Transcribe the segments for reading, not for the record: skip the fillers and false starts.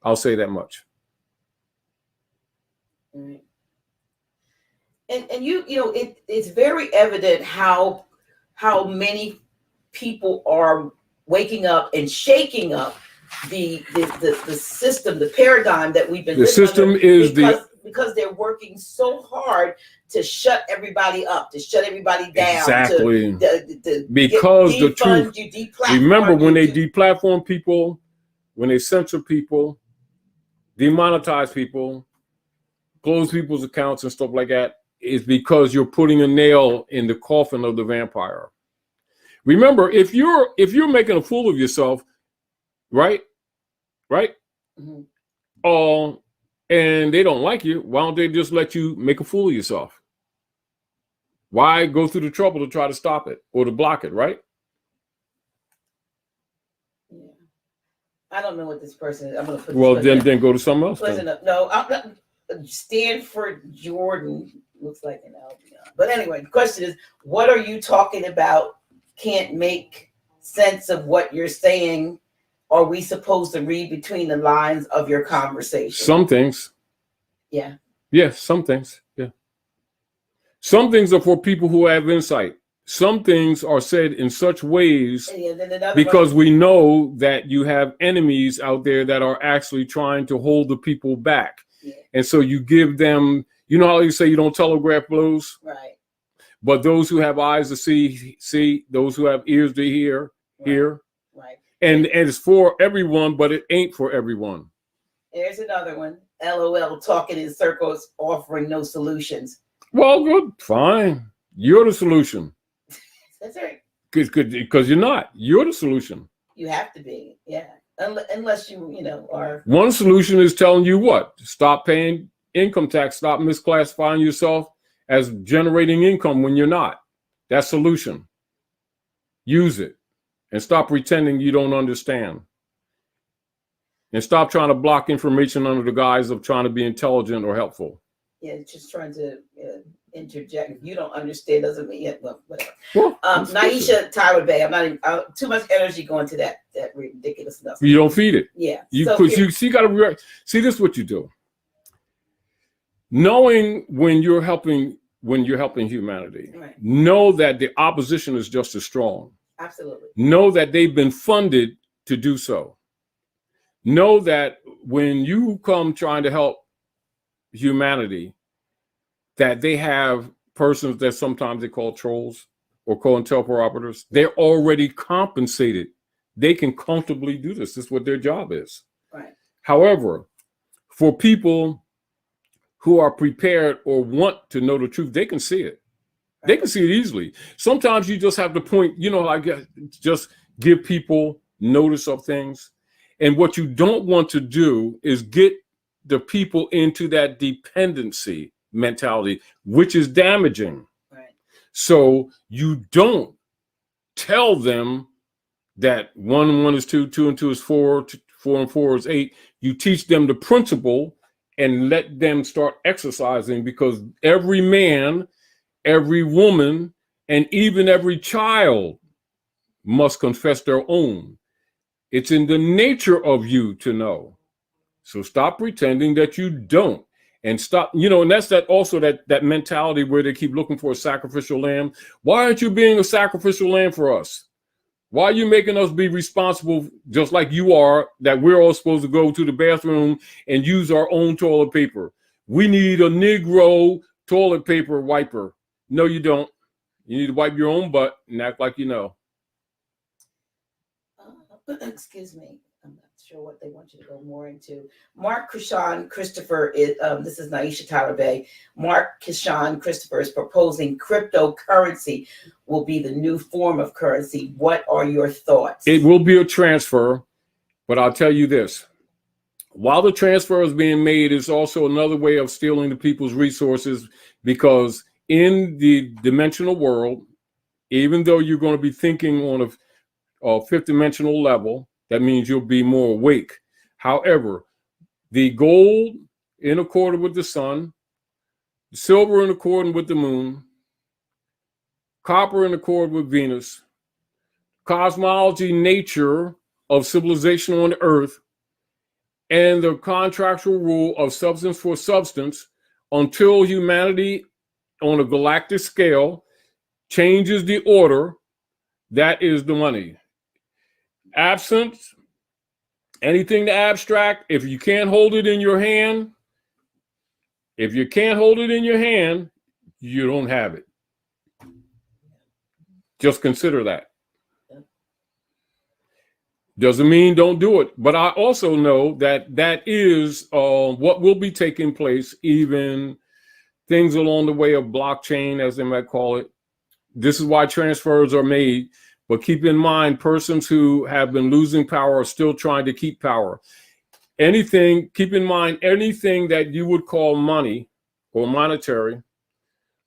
I'll say that much. Right. And you know, it's very evident how many people are waking up and shaking up the system, the paradigm that we've been The system is because they're working so hard to shut everybody up, to shut everybody down. Exactly. Because the truth. Remember, when they deplatform people, when they censor people, demonetize people, close people's accounts and stuff like that, is because you're putting a nail in the coffin of the vampire. Remember, if you're making a fool of yourself, right? Mm-hmm. And they don't like you, why don't they just let you make a fool of yourself? Why go through the trouble to try to stop it or to block it, right? Yeah. I don't know what this person is. I'm going to put. Well, then go to something else. No, I'm not. Stanford Jordan looks like an Albion. But anyway, the question is, what are you talking about? Can't make sense of what you're saying. Are we supposed to read between the lines of your conversation? Some things. Yeah. Yeah, some things. Yeah. Some things are for people who have insight. Some things are said in such ways because we know that you have enemies out there that are actually trying to hold the people back. Yeah. And so you give them, you know how you say you don't telegraph blows? Right. But those who have eyes to see, those who have ears to hear, hear. Right. And it's for everyone, but it ain't for everyone. There's another one. LOL, talking in circles, offering no solutions. Well, good, fine. You're the solution. That's right. Because you're not. You're the solution. You have to be, yeah. Unless you are. One solution is telling you what? Stop paying income tax. Stop misclassifying yourself as generating income when you're not. That's solution. Use it. And stop pretending you don't understand. And stop trying to block information under the guise of trying to be intelligent or helpful. Yeah, just trying to interject. If you don't understand, doesn't mean well, whatever. Well, Naisha Tarik Bey. I'm not even, too much energy going to that ridiculous stuff. You don't feed it. Yeah. You gotta see this is what you do. Knowing when you're helping humanity, right. Know that the opposition is just as strong. Absolutely. Know that they've been funded to do so. Know that when you come trying to help humanity, that they have persons that sometimes they call trolls or COINTELPRO. They're already compensated. They can comfortably do this. This is what their job is. Right. However, for people who are prepared or want to know the truth, they can see it. Right. They can see it easily. Sometimes you just have to point, just give people notice of things. And what you don't want to do is get the people into that dependency mentality, which is damaging. Right. So you don't tell them that 1 and 1 is 2, 2 and 2 is 4, 4 and 4 is 8. You teach them the principle and let them start exercising, because every man, every woman, and even every child must confess their own. It's in the nature of you to know. So stop pretending that you don't, and stop, and that's that mentality where they keep looking for a sacrificial lamb. Why aren't you being a sacrificial lamb for us? Why are you making us be responsible just like you are, that we're all supposed to go to the bathroom and use our own toilet paper? We need a Negro toilet paper wiper. No, you don't. You need to wipe your own butt and act like you know. Excuse me. I'm not sure what they want you to go more into. Mark Krishan Christopher is, this is Naisha Tarik Bey. Mark Krishan Christopher is proposing cryptocurrency will be the new form of currency. What are your thoughts? It will be a transfer, but I'll tell you this. While the transfer is being made, it's also another way of stealing the people's resources, because in the dimensional world, even though you're going to be thinking on a fifth dimensional level, that means you'll be more awake. However, the gold in accord with the sun, silver in accord with the moon, copper in accord with Venus, cosmology, nature of civilization on the earth, and the contractual rule of substance for substance until humanity on a galactic scale changes the order. That is the money. Absence, anything to abstract, if you can't hold it in your hand, you don't have it. Just consider that. Doesn't mean don't do it. But I also know that that is what will be taking place, even things along the way of blockchain, as they might call it. This is why transfers are made. But keep in mind, persons who have been losing power are still trying to keep power. Keep in mind, anything that you would call money or monetary,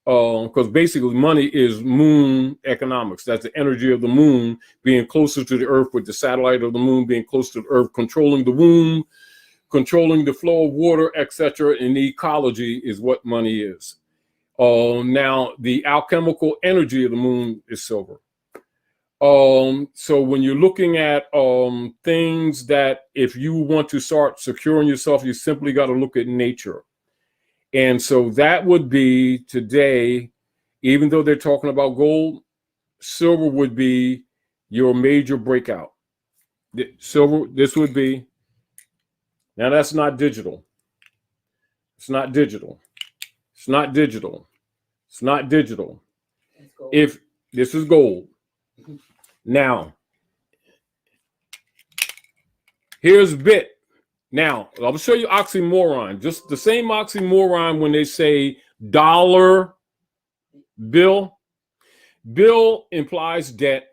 because basically money is moon economics. That's the energy of the moon being closer to the earth, with the satellite of the moon being close to the earth, controlling the womb, controlling the flow of water, etc. And the ecology is what money is. Now, the alchemical energy of the moon is silver. So when you're looking at things that if you want to start securing yourself, you simply got to look at nature. And so that would be today, even though they're talking about gold, silver would be your major breakout. Silver, this would be, now that's not digital. It's not digital. It's not digital. It's not digital. If this is gold. Now, here's bit. Now, I'll show you oxymoron. Just the same oxymoron when they say dollar bill. Bill implies debt.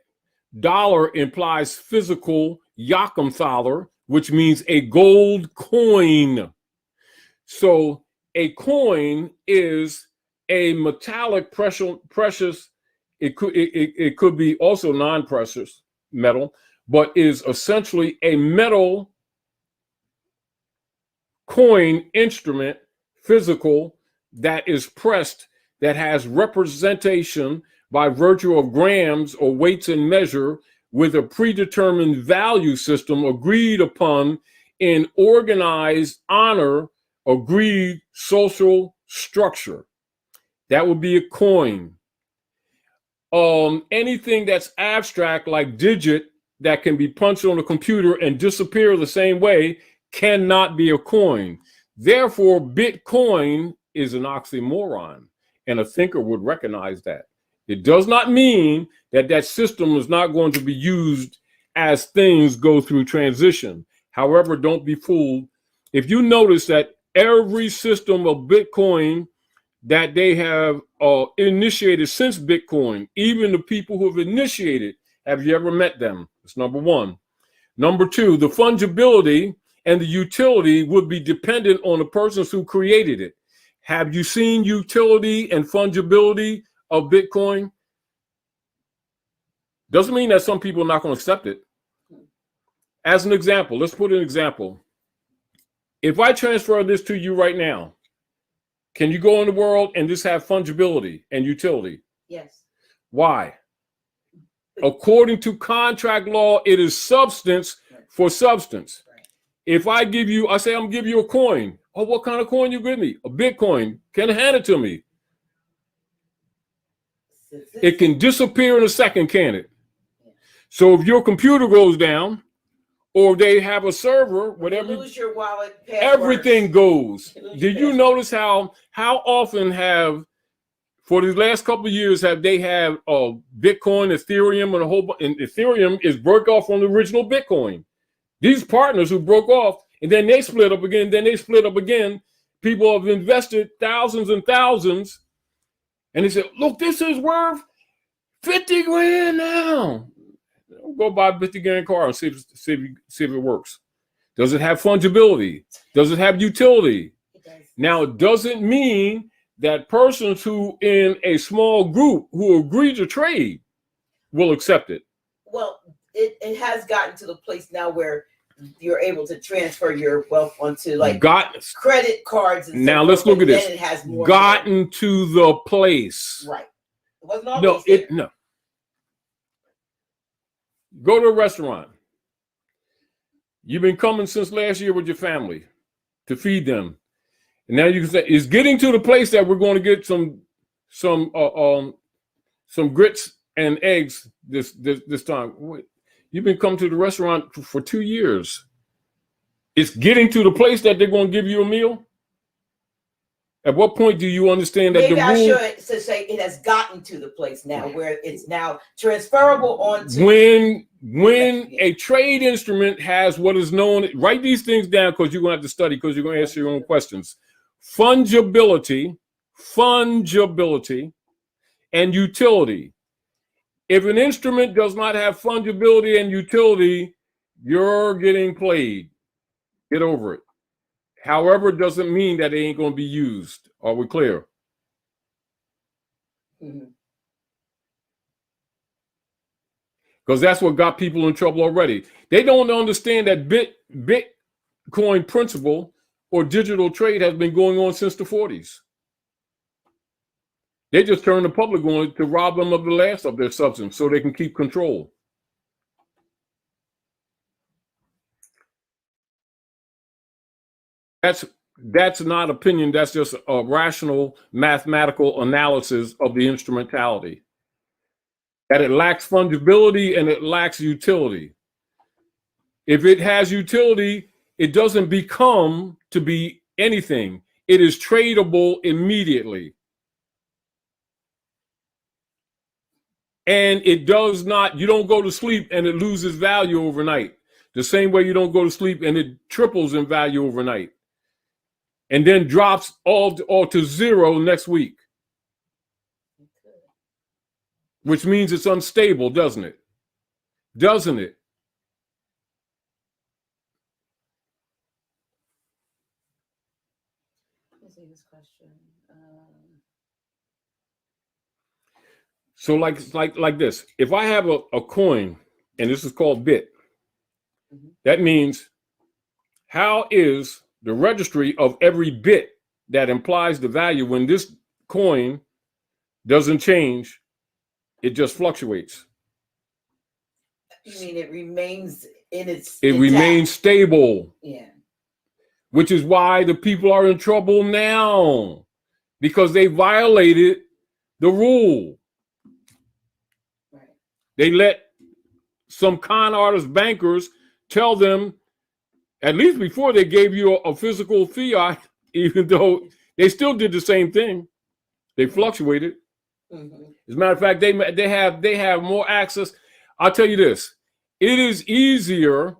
Dollar implies physical Yakimthaler, which means a gold coin. So a coin is a metallic precious. It could be also non-precious metal, but is essentially a metal coin instrument, physical, that is pressed, that has representation by virtue of grams or weights and measure, with a predetermined value system agreed upon in organized honor, agreed social structure. That would be a coin. Anything that's abstract, like digit, that can be punched on a computer and disappear the same way, cannot be a coin. Therefore, Bitcoin is an oxymoron, and a thinker would recognize that. It does not mean that that system is not going to be used as things go through transition. However, don't be fooled. If you notice that every system of Bitcoin that they have initiated since Bitcoin, even the people who have initiated, have you ever met them? That's number one. Number two, the fungibility and the utility would be dependent on the persons who created it. Have you seen utility and fungibility of Bitcoin? Doesn't mean that some people are not going to accept it. As an example, let's put an example. If I transfer this to you right now, can you go in the world and just have fungibility and utility? Yes. Why? According to contract law, it is substance for substance. Right. If I give you, I say I'm gonna give you a coin. Oh, what kind of coin you give me? A Bitcoin. Can you hand it to me? It can disappear in a second, can it? So if your computer goes down, or they have a server, whatever, you lose your wallet, everything goes. Did you notice how often have, for these last couple of years, have they had Bitcoin, Ethereum, and a whole bunch, and Ethereum is broke off from the original Bitcoin. These partners who broke off, and then they split up again, people have invested thousands and thousands, and they said, look, this is worth 50 grand now. Go buy a 50 grand car and see if it works. Does it have fungibility? Does it have utility? It does. Now, it doesn't mean that persons who in a small group who agree to trade will accept it. Well, it has gotten to the place now where you're able to transfer your wealth onto credit cards. And now let's look at this. It has more gotten to the place. Right. It wasn't always there. No. Go to a restaurant. You've been coming since last year with your family to feed them. And now you can say it's getting to the place that we're going to get some grits and eggs this time. Wait, you've been coming to the restaurant for 2 years. It's getting to the place that they're going to give you a meal. At what point do you understand that maybe the I rule? should say it has gotten to the place now where it's now transferable onto. When a trade instrument has what is known, write these things down because you're going to have to study because you're going to answer your own questions. Fungibility, and utility. If an instrument does not have fungibility and utility, you're getting played. Get over it. However, it doesn't mean that it ain't going to be used. Are we clear? Because that's what got people in trouble already. They don't understand that Bitcoin principle or digital trade has been going on since the 40s. They just turn the public on to rob them of the last of their substance so they can keep control. That's not opinion. That's just a rational mathematical analysis of the instrumentality. That it lacks fungibility and it lacks utility. If it has utility, it doesn't become to be anything. It is tradable immediately. And it does not, you don't go to sleep and it loses value overnight. The same way you don't go to sleep and it triples in value overnight. And then drops all to zero next week. Which means it's unstable, doesn't it? Doesn't it? Let's see this question. So like this, if I have a coin, and this is called bit, that means how is the registry of every bit that implies the value when this coin doesn't change, it just fluctuates. You mean it remains in its It remains stable. Yeah. Which is why the people are in trouble now, because they violated the rule. Right. They let some con artist bankers tell them, at least before they gave you a physical fiat, even though they still did the same thing. They fluctuated. As a matter of fact, they have more access. I'll tell you this, it is easier,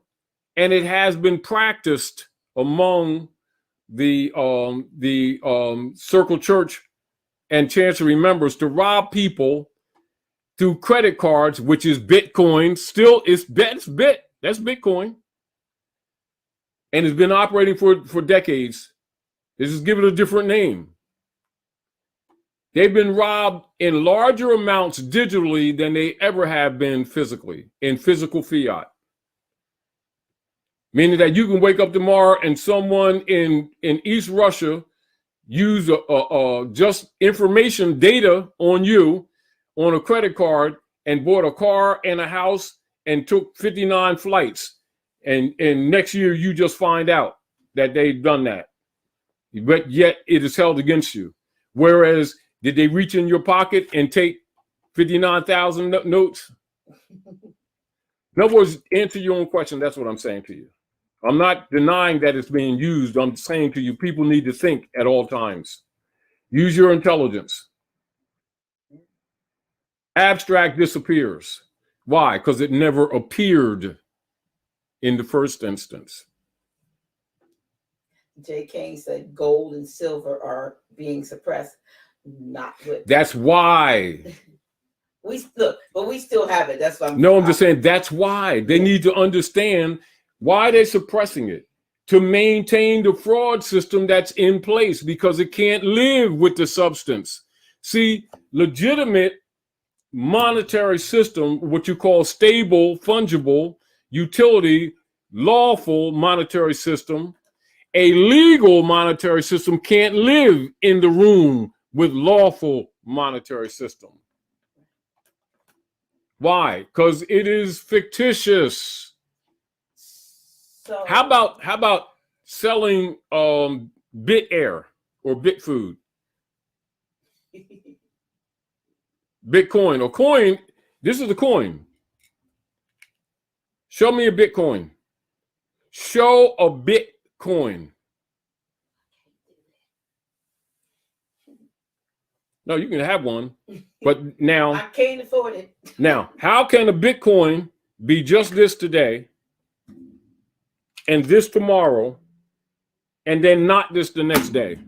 and it has been practiced among the Circle Church and Chancery members to rob people through credit cards, which is Bitcoin. Still, that's Bitcoin. And it's been operating for decades. They just give it a different name. They've been robbed in larger amounts digitally than they ever have been physically, in physical fiat. Meaning that you can wake up tomorrow and someone in East Russia use just information data on you on a credit card and bought a car and a house and took 59 flights. And next year you just find out that they've done that. But yet it is held against you. Whereas, did they reach in your pocket and take 59,000 notes? In other words, answer your own question. That's what I'm saying to you. I'm not denying that it's being used. I'm saying to you, people need to think at all times. Use your intelligence. Abstract disappears. Why? Because it never appeared in the first instance. J. Kane said gold and silver are being suppressed. Not good. That's why. We still have it. That's why I'm just saying that's why. They need to understand why they're suppressing it, to maintain the fraud system that's in place, because it can't live with the substance. See, legitimate monetary system, what you call stable, fungible, utility, lawful monetary system, a legal monetary system can't live in the room with lawful monetary system. Why? Because it is fictitious. So How about selling bit air or bit food, Bitcoin or coin? This is a coin. Show me a Bitcoin. Show a Bitcoin. No, you can have one, but now I can't afford it. Now, how can a Bitcoin be just this today and this tomorrow and then not this the next day?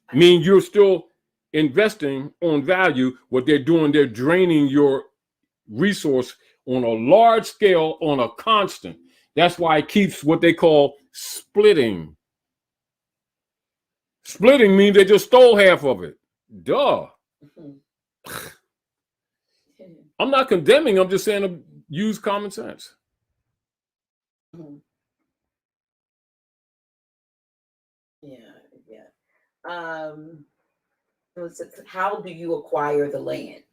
I mean, you're still investing on value. What they're doing, they're draining your resource on a large scale, on a constant. That's why it keeps what they call splitting. Splitting means they just stole half of it. Duh. I'm not condemning. I'm just saying to use common sense. Yeah. How do you acquire the land?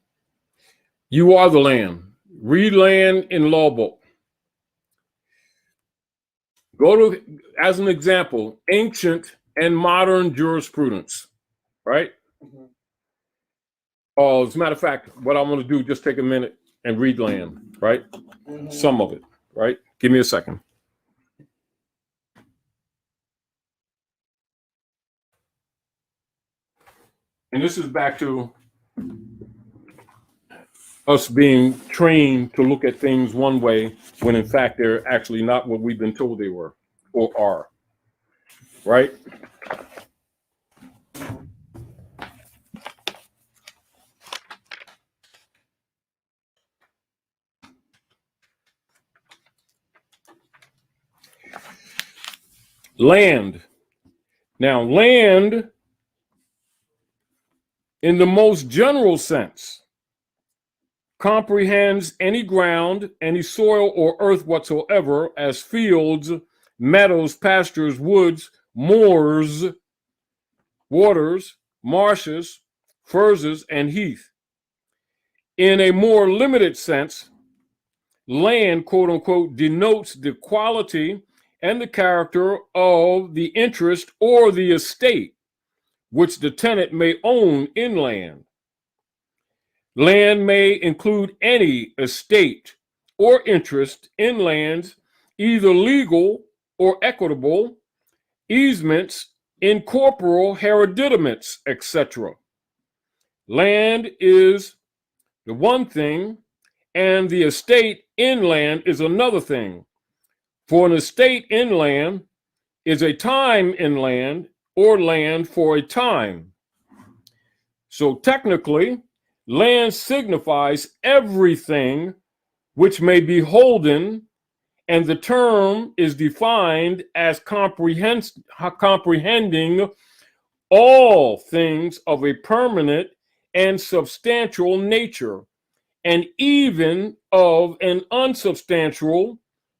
You are the land. Read land in law book. Go to, as an example, ancient and modern jurisprudence, right? Oh, as a matter of fact, what I want to do, just take a minute and read land, right? Some of it, right? Give me a second. And this is back to us being trained to look at things one way when in fact they're actually not what we've been told they were or are, right? Land. Now, land in the most general sense comprehends any ground, any soil or earth whatsoever as fields, meadows, pastures, woods, moors, waters, marshes, furzes, and heath. In a more limited sense, land, quote unquote, denotes the quality and the character of the interest or the estate which the tenant may own in land. Land may include any estate or interest in lands, either legal or equitable, easements, incorporeal hereditaments, etc. Land is the one thing, and the estate in land is another thing. For an estate in land is a time in land or land for a time. So technically, land signifies everything which may be holden, and the term is defined as comprehending all things of a permanent and substantial nature, and even of an unsubstantial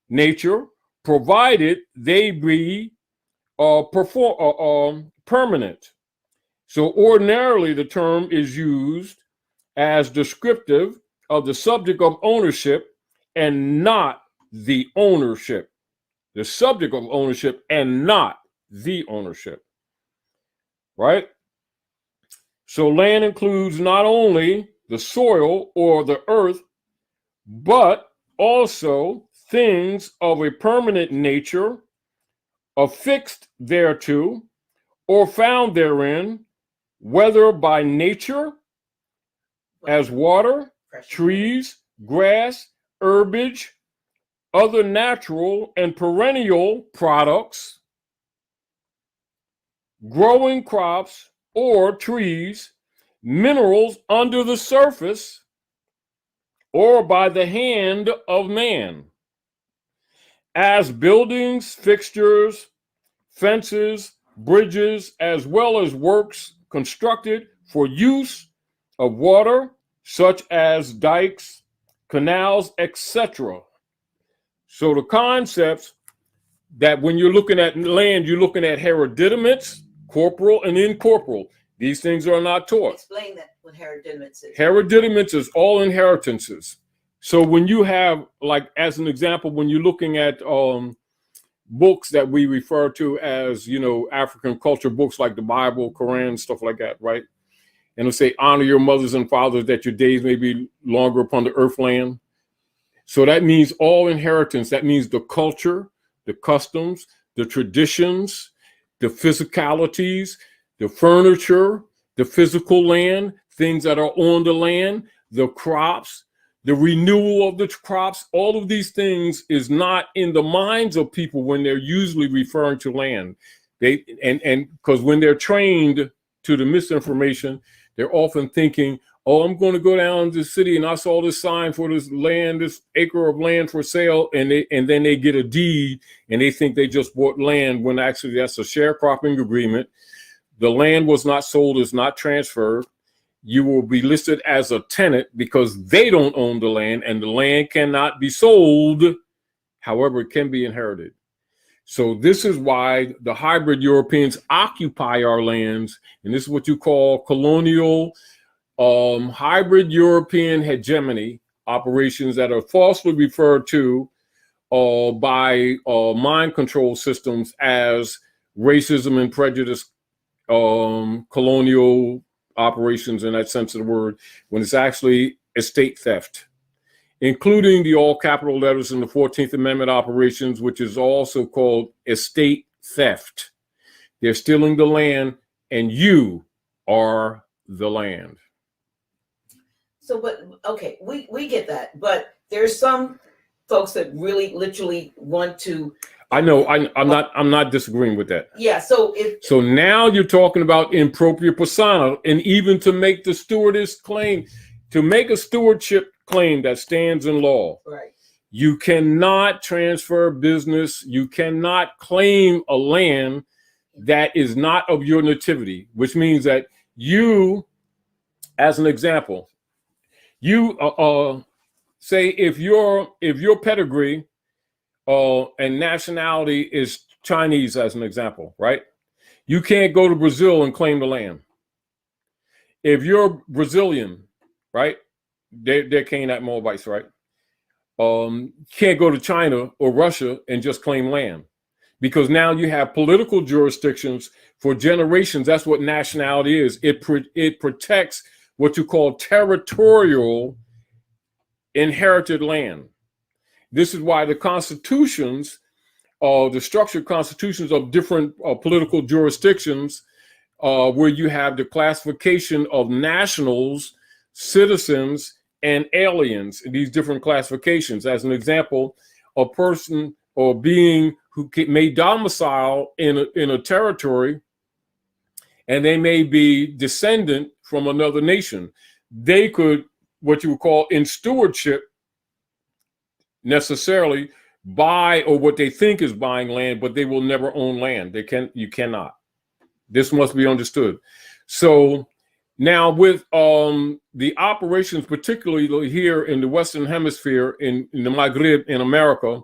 nature, provided they be permanent. So ordinarily, the term is used as descriptive of the subject of ownership and not the ownership. The subject of ownership and not the ownership, right? So land includes not only the soil or the earth, but also things of a permanent nature, affixed thereto, or found therein, whether by nature, as water, trees, grass, herbage, other natural and perennial products, growing crops or trees, minerals under the surface, or by the hand of man, as buildings, fixtures, fences, bridges, as well as works constructed for use of water, such as dikes, canals, etc. So the concepts that when you're looking at land, you're looking at hereditaments, corporal and incorporeal. These things are not taught. Explain that, what hereditaments is. Hereditaments is all inheritances. So when you have, like, as an example, when you're looking at books that we refer to as, African culture books like the Bible, Quran, stuff like that, right? And it'll say, honor your mothers and fathers that your days may be longer upon the earth land. So that means all inheritance. That means the culture, the customs, the traditions, the physicalities, the furniture, the physical land, things that are on the land, the crops, the renewal of the crops. All of these things is not in the minds of people when they're usually referring to land. And because when they're trained to the misinformation, they're often thinking, oh, I'm going to go down to the city and I saw this sign for this land, this acre of land for sale, and then they get a deed and they think they just bought land when actually that's a sharecropping agreement. The land was not sold, it's not transferred. You will be listed as a tenant because they don't own the land, and the land cannot be sold. However, it can be inherited. So this is why the hybrid Europeans occupy our lands, and this is what you call colonial hybrid European hegemony operations that are falsely referred to by mind control systems as racism and prejudice colonial operations in that sense of the word, when it's actually estate theft, including the all capital letters in the 14th Amendment operations, which is also called estate theft. They're stealing the land and you are the land. So, but okay, we get that, but there's some folks that really literally want to. I know. I'm not disagreeing with that. Yeah. So so now you're talking about impropria persona, and even to make the stewardess claim, to make a stewardship claim that stands in law, right? You cannot transfer business. You cannot claim a land that is not of your nativity, which means that you, as an example, you say if your pedigree and nationality is Chinese, as an example, right? You can't go to Brazil and claim the land. If you're Brazilian, right? They're Canaanite Moabites, right? Can't go to China or Russia and just claim land, because now you have political jurisdictions for generations. That's what nationality is. It protects what you call territorial inherited land. This is why the constitutions, the structured constitutions of different political jurisdictions, where you have the classification of nationals, citizens, and aliens, these different classifications. As an example, a person or being who may domicile in a territory, and they may be descendant from another nation. They could, what you would call in stewardship, necessarily buy, or what they think is buying land, but they will never own land. You cannot. This must be understood. So now with the operations, particularly here in the Western Hemisphere, in the Maghreb, in America,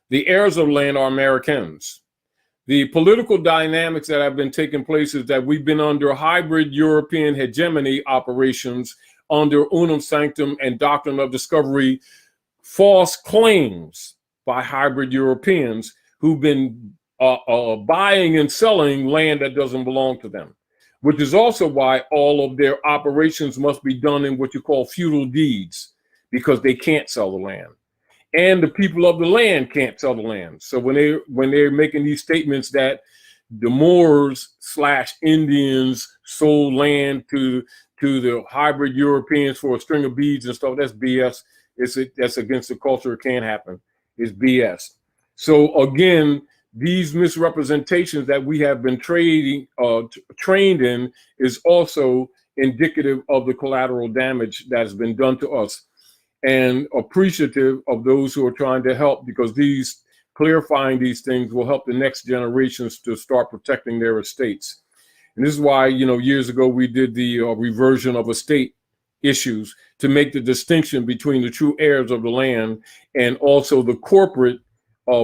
the heirs of land are Americans. The political dynamics that have been taking place is that we've been under hybrid European hegemony operations under Unum Sanctum and Doctrine of Discovery, false claims by hybrid Europeans who've been buying and selling land that doesn't belong to them, which is also why all of their operations must be done in what you call feudal deeds, because they can't sell the land. And the people of the land can't sell the land. So when they're making these statements that the Moors / Indians sold land to the hybrid Europeans for a string of beads and stuff, that's BS. That's against the culture. It can't happen. It's BS. So again, these misrepresentations that we have been trained in is also indicative of the collateral damage that has been done to us, and appreciative of those who are trying to help, because these clarifying these things will help the next generations to start protecting their estates. And this is why, years ago we did the reversion of estate issues to make the distinction between the true heirs of the land and also the corporate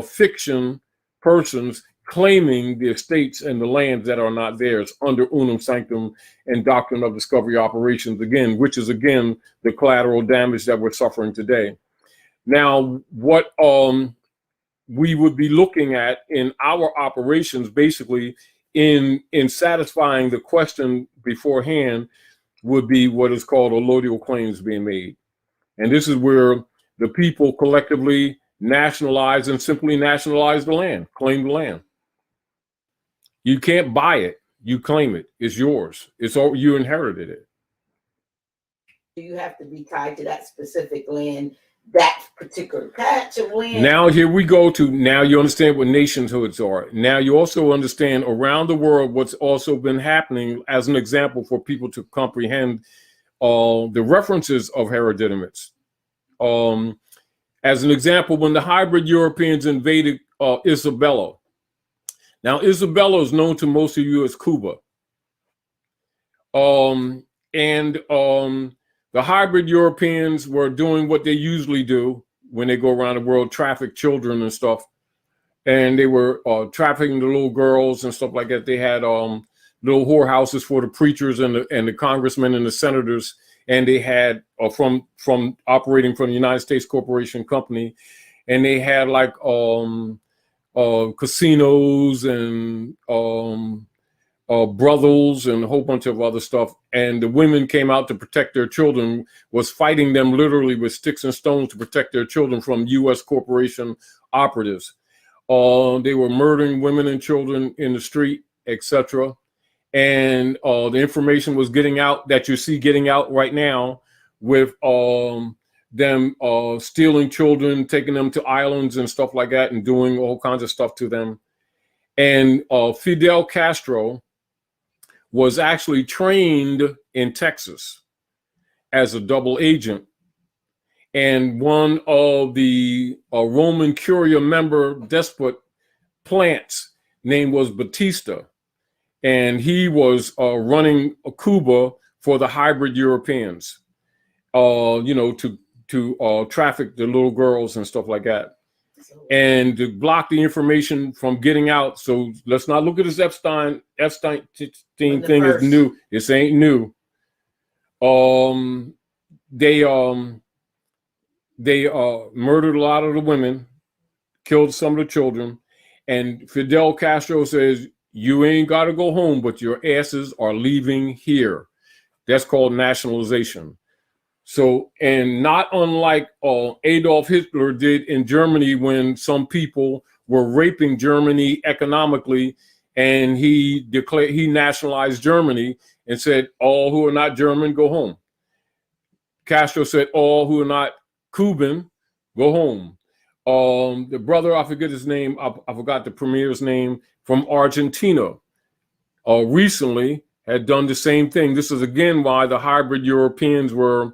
fiction persons claiming the estates and the lands that are not theirs under Unum Sanctum and Doctrine of Discovery operations, again, which is again the collateral damage that we're suffering today. Now, what we would be looking at in our operations, basically in satisfying the question beforehand, would be what is called allodial claims being made. And this is where the people collectively nationalize and simply nationalize the land, claim the land. You can't buy it. You claim it. It's yours. It's all, you inherited it. You have to be tied to that specific land, that particular patch of land. Now here we go to, now you understand what nationhoods are. Now you also understand around the world what's also been happening as an example for people to comprehend the references of hereditamates. As an example, when the hybrid Europeans invaded Isabella. Now Isabella is known to most of you as Cuba. The hybrid Europeans were doing what they usually do when they go around the world, traffic children and stuff. And they were trafficking the little girls and stuff like that. They had little whorehouses for the preachers and the congressmen and the senators. And they had from operating from the United States Corporation Company. And they had like casinos and brothels and a whole bunch of other stuff. And the women came out to protect their children, was fighting them literally with sticks and stones to protect their children from U.S. corporation operatives. They were murdering women and children in the street, etc. And the information was getting out that you see getting out right now with them stealing children, taking them to islands and stuff like that, and doing all kinds of stuff to them. And Fidel Castro was actually trained in Texas as a double agent. And one of the Roman Curia member despot plants name was Batista. And he was running Cuba for the hybrid Europeans, to traffic the little girls and stuff like that. And to block the information from getting out. So let's not look at this Epstein thing as new. This ain't new. They murdered a lot of the women, killed some of the children, and Fidel Castro says, you ain't got to go home, but your asses are leaving here. That's called nationalization. So, and not unlike Adolf Hitler did in Germany when some people were raping Germany economically, and he nationalized Germany and said, all who are not German, go home. Castro said, all who are not Cuban, go home. The brother, I forget his name, I forgot the premier's name, from Argentina, recently had done the same thing. This is again why the hybrid Europeans were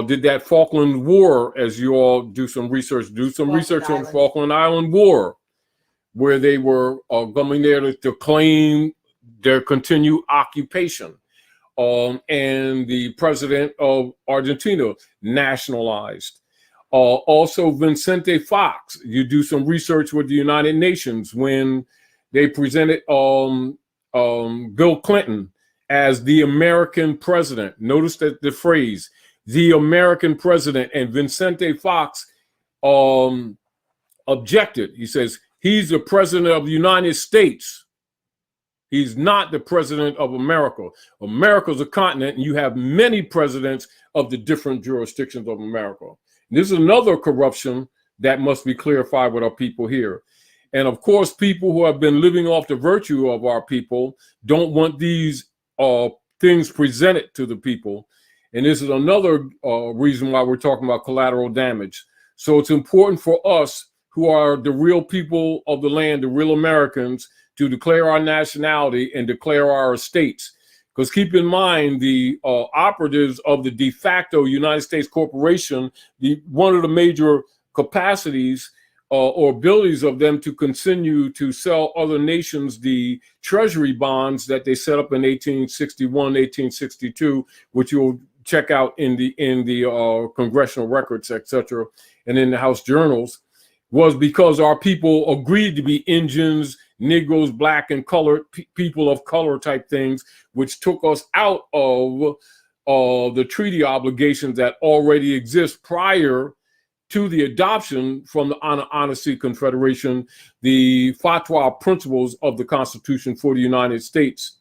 did that Falkland War, as you all do some research on the Falkland Island War, where they were coming there to claim their continued occupation. And the president of Argentina nationalized. Also, Vicente Fox, you do some research with the United Nations when they presented Bill Clinton as the American president. Notice that the phrase, the American president, and Vicente Fox objected. He says, he's the president of the United States. He's not the president of America. America's a continent, and you have many presidents of the different jurisdictions of America. And this is another corruption that must be clarified with our people here. And of course, people who have been living off the virtue of our people don't want these things presented to the people. And this is another reason why we're talking about collateral damage. So it's important for us who are the real people of the land, the real Americans, to declare our nationality and declare our estates. Because keep in mind, the operatives of the de facto United States Corporation, one of the major capacities or abilities of them to continue to sell other nations the treasury bonds that they set up in 1861, 1862, which you'll check out in the congressional records, etc., and in the House journals, was because our people agreed to be Indians, Negroes, black and colored people of color type things, which took us out of the treaty obligations that already exist prior to the adoption from the Honesty Confederation, the fatwa principles of the Constitution for the United States.